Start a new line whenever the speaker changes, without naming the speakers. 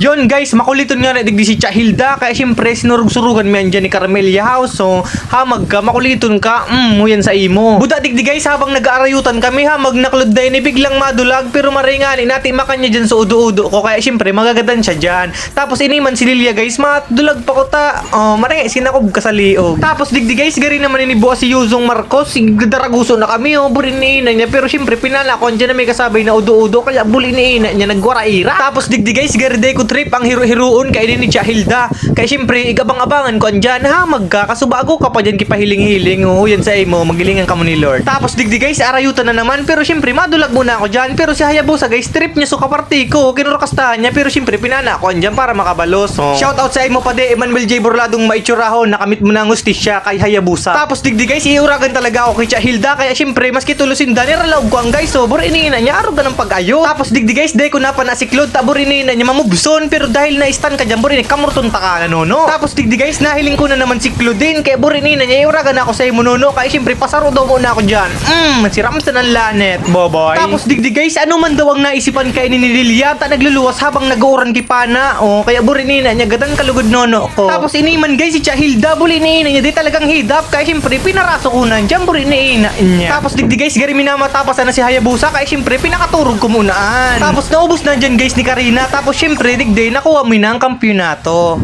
Yon guys, makuliton nga na digdi si Chahilda. Kaya syempre sinurug-surugan mo yan dyan ni Carmelia House. So hamag ka, makuliton ka, mo yan sa imo. Buta digdi guys, habang nag-aarayutan kami hamag naklod day ni biglang madulag. Pero maringani natin makanya dyan sa udo-udo ko. Kaya syempre magagadan siya dyan. Tapos iniman si Lilia guys, madulag pa ko ta. Maringay, sinakob ka sa liog. Tapos digdi guys, gari naman inibuha si Yuzong Marcos. Daraguso na kami, burin ni ina niya. Pero syempre pinala ko dyan na may kasabay na udo-udo. Kaya buli ni ina niya, nagwara-ira. Tapos digdi guys, gari day ko trip ang hiro-hiroon kay ni Chahilda. Kaya syempre, igabang-abangan ko andyan, hamag ka, kaso bago ka pa dyan kipahiling-hiling, yan sa imo, magilingan ka mo ni Lord. Tapos digdi guys, arayutan na naman, pero syempre, madulag muna ako dyan, pero si Hayabusa guys, trip niya so kaparti ko, kinurakastahan niya, pero syempre, pinana ako andyan para makabalos. Shout out sa imo pa de, Emmanuel J. Burladong maitsuraho, nakamit mo na ang hustisya kay Hayabusa. Tapos digdi guys, iuragan talaga ako kay Chahilda, kaya syempre, maski tulusin da, niralaog ko ang guys, burinina niya, arugan ng pag-ayo. Tapos digdi guys, de ko na pa nasiklod, burinina niya, mamubson, pero dahil na-stan ka dyan, burin, kamurton ta ka na no. Tapos digdi guys, nahiling ko na naman si Claudine, kaya burinina niya, iuragan ako sa imo no. Kaya syempre, pasaro daw muna ako dyan. Si Ramstan ang lanet, boboy. Tapos digdi guys, ano man daw ang naisipan kay ni Lilia, ta nagluluwas habang nag-uuran kipana. Kaya burinina niya, gadan kalugod nono ko. Tapos iniman guys, si Chahilda, burinina niya, di talagang hidap. Kaya syempre, pinaraso ko na dyan, burinina niya. Tapos digdi guys, gari minamatapasan na si Hayabusa, kaya syempre, pinakaturog ko munaan. Tapos naubos na dyan guys ni Karina, tapos syempre, digdi, nakuha mo na ang kampyonato.